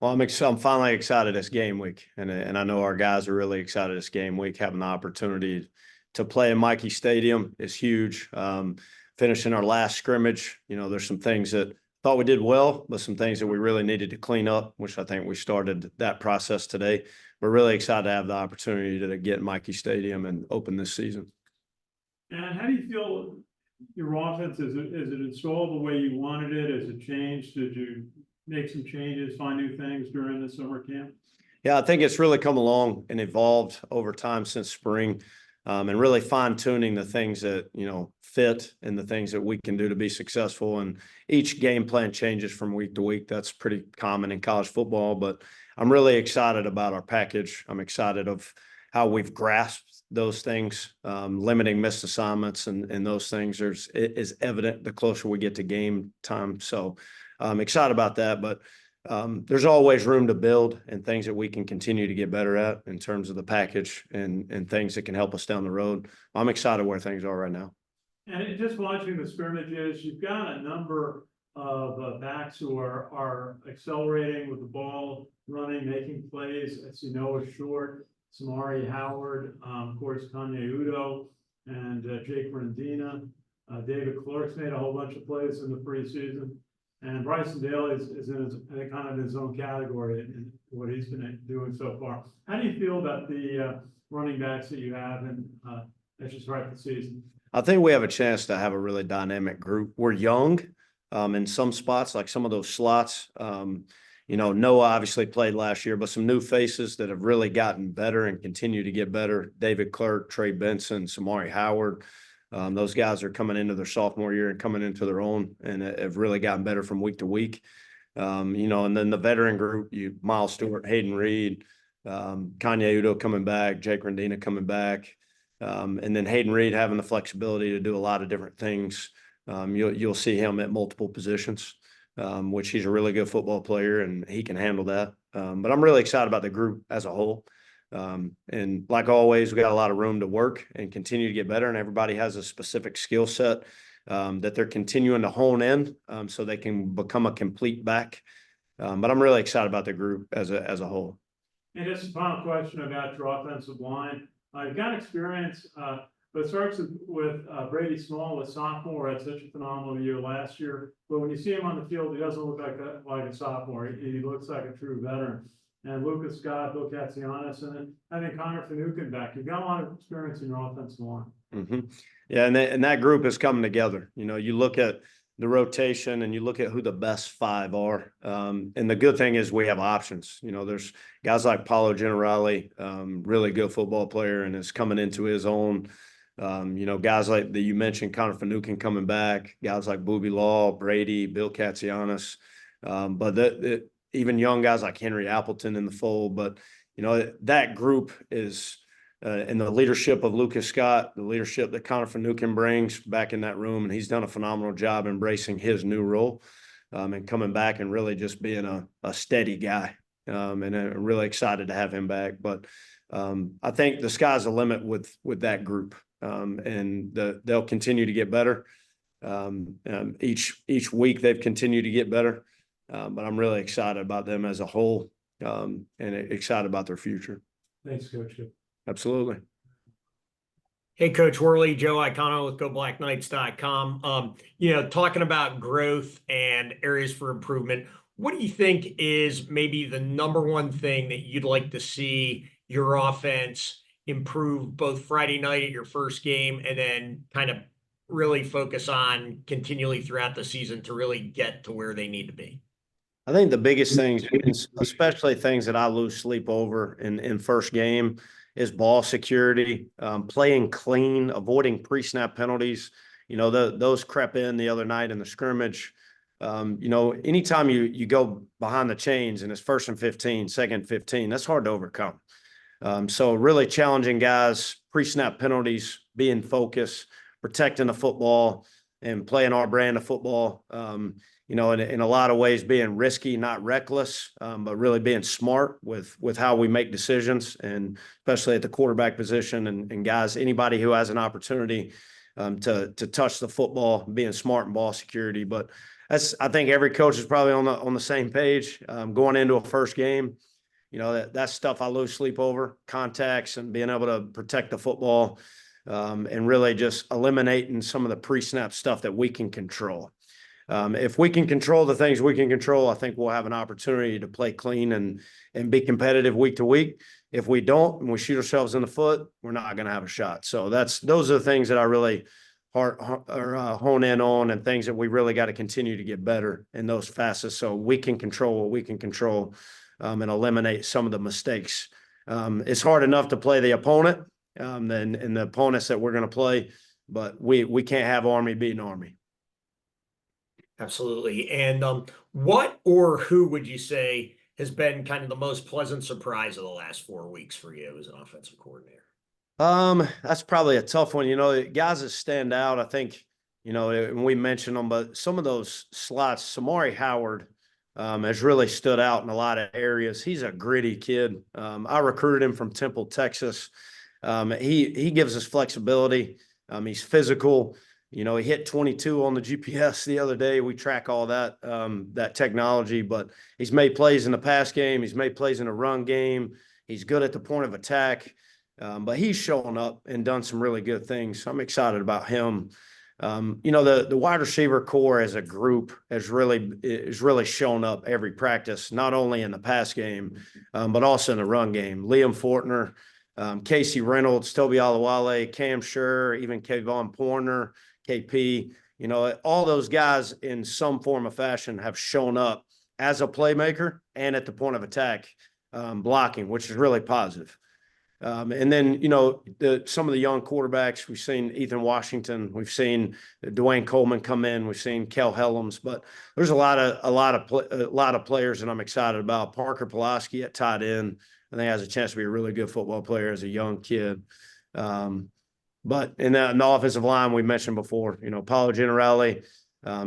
Well, I'm finally excited this game week, and I know our guys are really excited this game week. Having the opportunity to play in Mikey Stadium is huge. Finishing our last scrimmage, there's some things that thought we did well, but some things that we really needed to clean up, which I think we started that process today. We're really excited to have the opportunity to get in Mikey Stadium and open this season. And how do you feel your offense? Is it installed the way you wanted it? Has it changed? Did you make some changes, find new things during the summer camp? Yeah, I think it's really come along and evolved over time since spring, and really fine tuning the things that, fit and the things that we can do to be successful. And each game plan changes from week to week. That's pretty common in college football, but I'm really excited about our package. I'm excited of how we've grasped those things, limiting missed assignments and those things is evident the closer we get to game time. So I'm excited about that, but there's always room to build and things that we can continue to get better at in terms of the package and things that can help us down the road. I'm excited where things are right now. And just watching the scrimmages, you've got a number of backs who are accelerating with the ball, running, making plays. As you know, Short, Samari Howard, of course, Kanye Udo, and Jake Rendina. David Clark's made a whole bunch of plays in the preseason. And Bryson Daly is in kind of his own category in what he's been doing so far. How do you feel about the running backs that you have and as you start the season? I think we have a chance to have a really dynamic group. We're young in some spots, like some of those slots. Noah obviously played last year, but some new faces that have really gotten better and continue to get better. David Clark, Trey Benson, Samari Howard. Those guys are coming into their sophomore year and coming into their own and have really gotten better from week to week. And then the veteran group, Miles Stewart, Hayden Reed, Kanye Udo coming back, Jake Rendina coming back. And then Hayden Reed having the flexibility to do a lot of different things. You'll see him at multiple positions, which he's a really good football player and he can handle that. But I'm really excited about the group as a whole. And like always, we got a lot of room to work and continue to get better. And everybody has a specific skill set that they're continuing to hone in so they can become a complete back. But I'm really excited about the group as a whole. And just a final question about your offensive line. You've got experience, but it starts with Brady Small, a sophomore, had such a phenomenal year last year. But when you see him on the field, he doesn't look like a sophomore. He looks like a true veteran. And Lucas Scott, Bill Katsianis, and then having Connor Finucane back. You've got a lot of experience in your offensive line. Mm-hmm. Yeah, and that group is coming together. You look at the rotation and you look at who the best five are. And the good thing is we have options. There's guys like Paulo Generali, really good football player and is coming into his own. Guys like that you mentioned, Connor Finucane coming back, guys like Booby Law, Brady, Bill Katsianis. But even young guys like Henry Appleton in the fold. But, that group is in the leadership of Lucas Scott, the leadership that Connor Finucane brings back in that room. And he's done a phenomenal job embracing his new role and coming back and really just being a steady guy. And I'm really excited to have him back. But I think the sky's the limit with that group. And they'll continue to get better. Each week they've continued to get better. But I'm really excited about them as a whole and excited about their future. Thanks, Coach. Absolutely. Hey, Coach Worley, Joe Icono with GoBlackKnights.com. Talking about growth and areas for improvement, what do you think is maybe the number one thing that you'd like to see your offense improve both Friday night at your first game and then kind of really focus on continually throughout the season to really get to where they need to be? I think the biggest things, especially things that I lose sleep over in first game, is ball security, playing clean, avoiding pre-snap penalties. Those crept in the other night in the scrimmage. Anytime you go behind the chains and it's 1st and 15, 2nd and 15, that's hard to overcome. So really challenging guys, pre-snap penalties, being focused, protecting the football and playing our brand of football. In a lot of ways being risky, not reckless, but really being smart with how we make decisions, and especially at the quarterback position and guys, anybody who has an opportunity to touch the football, being smart in ball security. But I think every coach is probably on the same page going into a first game. You know, that's stuff I lose sleep over, contacts and being able to protect the football, and really just eliminating some of the pre-snap stuff that we can control. If we can control the things we can control, I think we'll have an opportunity to play clean and be competitive week to week. If we don't and we shoot ourselves in the foot, we're not going to have a shot. So those are the things that I really hone in on, and things that we really got to continue to get better in those facets, so we can control what we can control, and eliminate some of the mistakes. It's hard enough to play the opponent, and the opponents that we're going to play, but we can't have Army beating Army. Absolutely. And what or who would you say has been kind of the most pleasant surprise of the last 4 weeks for you as an offensive coordinator? That's probably a tough one. You know, guys that stand out, I think, you know, and we mentioned them, but some of those slots, Samari Howard, has really stood out in a lot of areas. He's a gritty kid. I recruited him from Temple, Texas. He gives us flexibility. He's physical. You know, he hit 22 on the GPS the other day. We track all that technology, but he's made plays in the pass game. He's made plays in the run game. He's good at the point of attack. But he's shown up and done some really good things. I'm excited about him. You know, the wide receiver core as a group is really shown up every practice, not only in the pass game, but also in the run game. Liam Fortner, Casey Reynolds, Toby Alawale, Cam Sure, even Kayvon Porner, KP, you know, all those guys in some form of fashion have shown up as a playmaker and at the point of attack, blocking, which is really positive. And then, you know, some of the young quarterbacks, we've seen Ethan Washington, we've seen Dwayne Coleman come in, we've seen Kel Helms, but there's a lot of players that I'm excited about. Parker Pulaski at tight end, I think has a chance to be a really good football player as a young kid. But in the offensive line, we mentioned before, you know, Paulo Generale,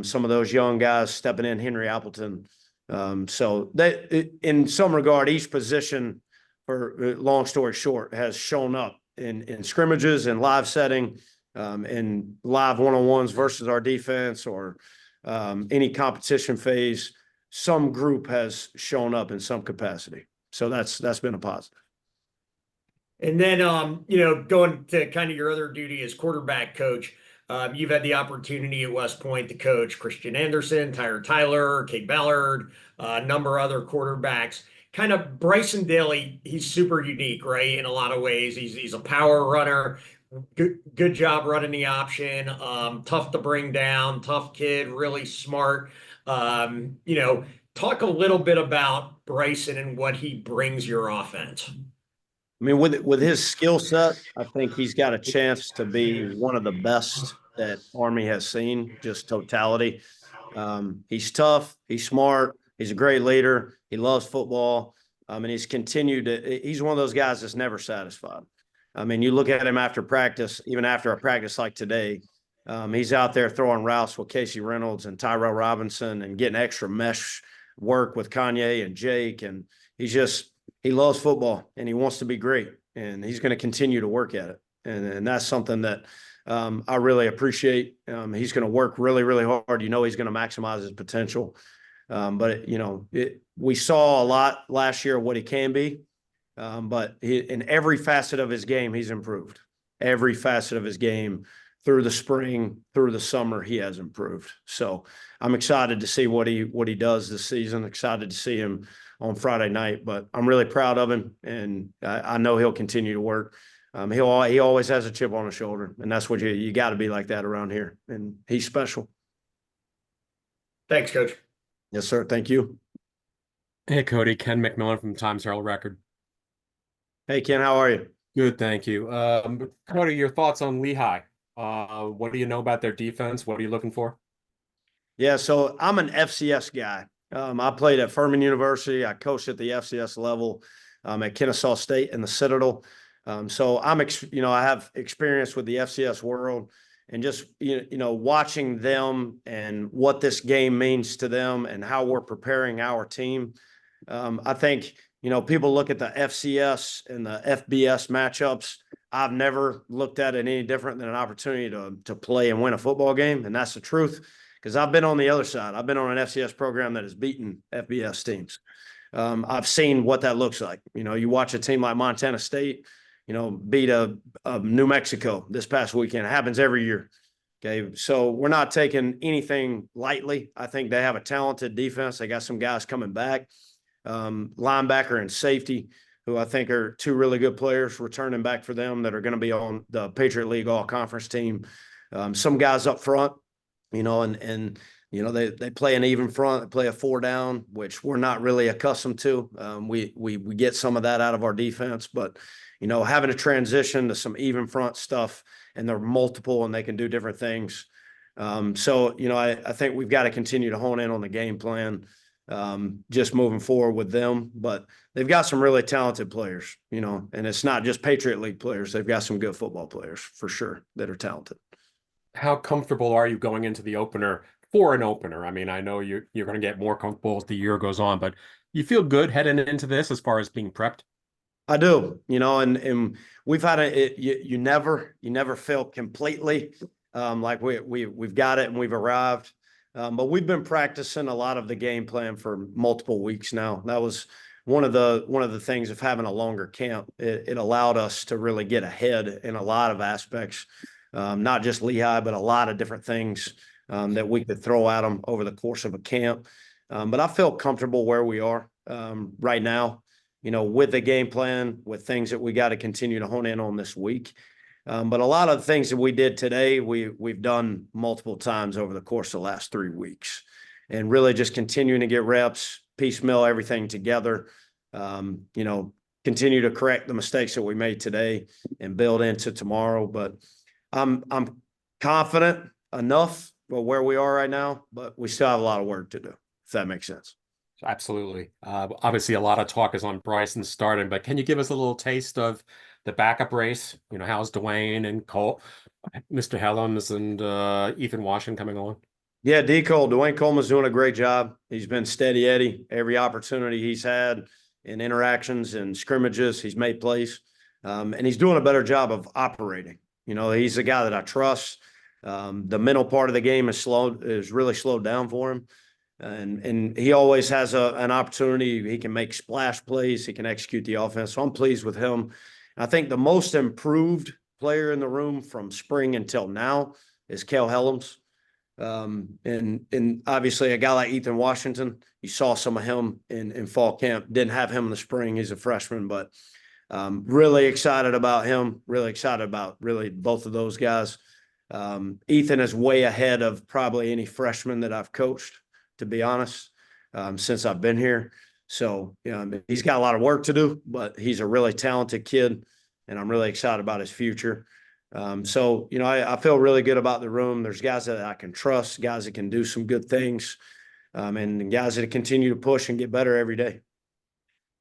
some of those young guys stepping in, Henry Appleton. So they, in some regard, each position, for long story short, has shown up in scrimmages and live setting, in live one-on-ones versus our defense, or any competition phase. Some group has shown up in some capacity. So that's been a positive. And then, you know, going to kind of your other duty as quarterback coach, you've had the opportunity at West Point to coach Christian Anderson, Tyler Tyler, Kate Ballard, a number of other quarterbacks. Kind of Bryson Daly, he's super unique, right? In a lot of ways, he's a power runner. Good job running the option. Tough to bring down, tough kid, really smart. You know, talk a little bit about Bryson and what he brings your offense. I mean, with his skill set, I think he's got a chance to be one of the best that Army has seen, just totality. He's tough, he's smart, he's a great leader, he loves football, and he's one of those guys that's never satisfied. I mean, you look at him after practice, even after a practice like today, he's out there throwing routes with Casey Reynolds and Tyrell Robinson and getting extra mesh work with Kanye and Jake, and he loves football and he wants to be great, and he's going to continue to work at it. And that's something that I really appreciate. He's going to work really, really hard. You know, he's going to maximize his potential. But, you know, we saw a lot last year of what he can be. But in every facet of his game, he's improved. Every facet of his game through the spring, through the summer, he has improved. So I'm excited to see what he does this season. Excited to see him on Friday night, but I'm really proud of him, and I know he'll continue to work. He always has a chip on his shoulder, and that's what you got to be like that around here, and he's special. Thanks, Coach. Yes, sir. Thank you. Hey, Cody, Ken McMillan from the Times Herald Record. Hey, Ken, how are you? Good, thank you. Cody, your thoughts on Lehigh? What do you know about their defense? What are you looking for? Yeah, so I'm an FCS guy. I played at Furman University. I coached at the FCS level at Kennesaw State and the Citadel. So I have experience with the FCS world, and just, you know, watching them and what this game means to them and how we're preparing our team. I think, you know, people look at the FCS and the FBS matchups. I've never looked at it any different than an opportunity to play and win a football game. And that's the truth, because I've been on the other side. I've been on an FCS program that has beaten FBS teams. I've seen what that looks like. You know, you watch a team like Montana State, you know, beat a New Mexico this past weekend. It happens every year. Okay, so we're not taking anything lightly. I think they have a talented defense. They got some guys coming back, linebacker and safety, who I think are two really good players returning back for them that are going to be on the Patriot League All-Conference team. Some guys up front, you know, and you know, they play an even front, they play a 4 down, which we're not really accustomed to. We get some of that out of our defense, but you know, having a transition to some even front stuff, and they're multiple and they can do different things. So, you know, I think we've got to continue to hone in on the game plan, just moving forward with them. But they've got some really talented players, you know, and it's not just Patriot League players. They've got some good football players for sure that are talented. How comfortable are you going into the opener for an opener? I mean, I know you're going to get more comfortable as the year goes on, but you feel good heading into this as far as being prepped? I do, you know, and we've had you never feel completely like we've got it and we've arrived. But we've been practicing a lot of the game plan for multiple weeks now. That was one of the things of having a longer camp. It allowed us to really get ahead in a lot of aspects, not just Lehigh, but a lot of different things that we could throw at them over the course of a camp. But I feel comfortable where we are right now, you know, with the game plan, with things that we got to continue to hone in on this week. But a lot of the things that we did today, we've done multiple times over the course of the last 3 weeks, and really just continuing to get reps, piecemeal everything together, you know, continue to correct the mistakes that we made today and build into tomorrow. But I'm confident enough for where we are right now, but we still have a lot of work to do, if that makes sense. Absolutely. Obviously, a lot of talk is on Bryson starting, but can you give us a little taste of the backup race? You know, how's Dwayne and Cole, Mr. Helms and Ethan Washington coming along? Yeah, Dwayne Coleman's doing a great job. He's been steady Eddie every opportunity he's had in interactions and scrimmages. He's made plays, and he's doing a better job of operating. You know, he's a guy that I trust. The mental part of the game is really slowed down for him. And he always has an opportunity. He can make splash plays. He can execute the offense. So I'm pleased with him. I think the most improved player in the room from spring until now is Kel Helms. And obviously a guy like Ethan Washington, you saw some of him in fall camp. Didn't have him in the spring. He's a freshman, but really excited about him. Really excited about really both of those guys. Ethan is way ahead of probably any freshman that I've coached, to be honest, since I've been here. So, he's got a lot of work to do, but he's a really talented kid, and I'm really excited about his future. So, I feel really good about the room. There's guys that I can trust, guys that can do some good things, and guys that continue to push and get better every day.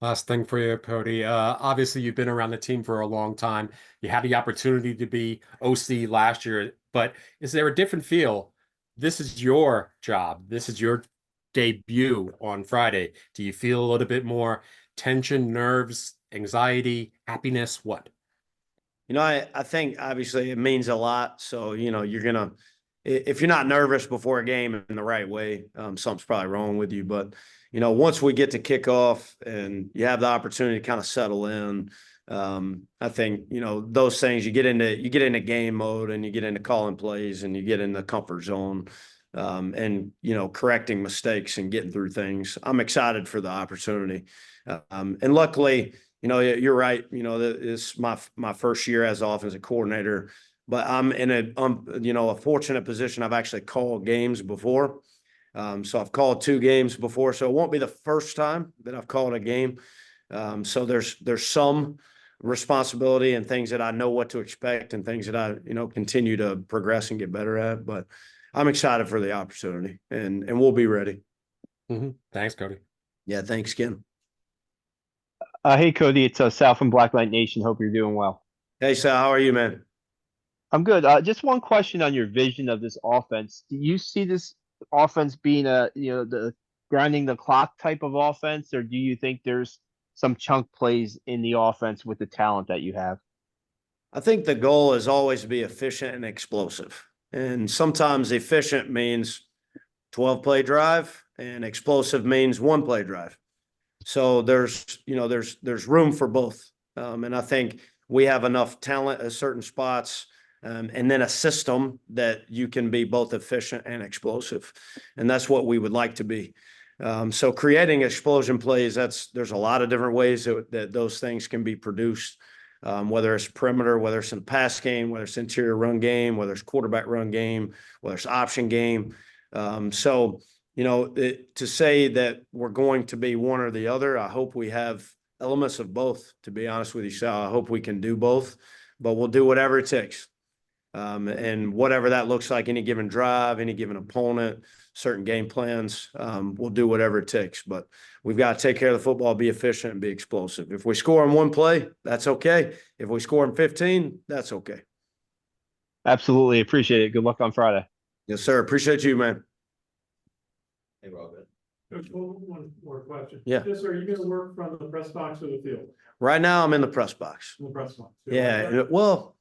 Last thing for you, Cody. Obviously, you've been around the team for a long time. You had the opportunity to be OC last year, but is there a different feel? This is your job. This is your debut on Friday. Do you feel a little bit more tension, nerves, anxiety, happiness? What? I think obviously it means a lot. So, if you're not nervous before a game in the right way, something's probably wrong with you. But, once we get to kick off and you have the opportunity to kind of settle in, I think, those things you get into game mode and you get into calling plays and you get in the comfort zone, and, correcting mistakes and getting through things. I'm excited for the opportunity. And luckily, you're right. It's my first year as offensive coordinator, but I'm in a fortunate position. I've actually called games before. So I've called 2 games before, so it won't be the first time that I've called a game. So there's some responsibility and things that I know what to expect and things that I, continue to progress and get better at, but I'm excited for the opportunity and we'll be ready. Thanks, Cody. Yeah. Thanks, Ken. Hey, Cody, it's Sal from Black Knight Nation. Hope you're doing well. Hey, Sal, how are you, man? I'm good. Just one question on your vision of this offense. Do you see this offense being the grinding the clock type of offense, or do you think there's some chunk plays in the offense with the talent that you have? I think the goal is always to be efficient and explosive. And sometimes efficient means, 12 play drive, and explosive means 1 play drive. So there's room for both. And I think we have enough talent at certain spots, and then a system that you can be both efficient and explosive. And that's what we would like to be. So creating explosion plays, there's a lot of different ways that those things can be produced. Whether it's perimeter, whether it's in a pass game, whether it's interior run game, whether it's quarterback run game, whether it's option game. To say that we're going to be one or the other, I hope we have elements of both, to be honest with you, Sal. I hope we can do both, but we'll do whatever it takes. And whatever that looks like, any given drive, any given opponent, certain game plans, we'll do whatever it takes. But we've got to take care of the football, be efficient, and be explosive. If we score in 1 play, that's okay. If we score in 15, that's okay. Absolutely. Appreciate it. Good luck on Friday. Yes, sir. Appreciate you, man. Hey, Robert. Coach, one more question. Yeah. Just, are you gonna work from the press box or the field? Right now, I'm in the press box. In the press box. Yeah, well,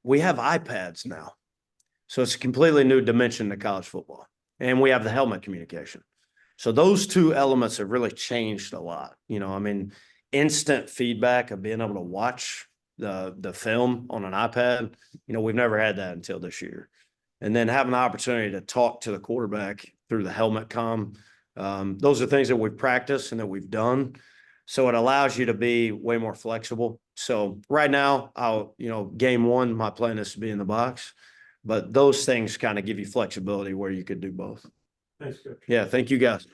we have iPads now. So it's a completely new dimension to college football. And we have the helmet communication. So those two elements have really changed a lot. Instant feedback of being able to watch the film on an iPad, we've never had that until this year. And then having the opportunity to talk to the quarterback through the helmet comm, those are things that we've practiced and that we've done. So it allows you to be way more flexible. So right now, game 1, my plan is to be in the box, but those things kind of give you flexibility where you could do both. Thanks, Coach. Yeah, thank you guys.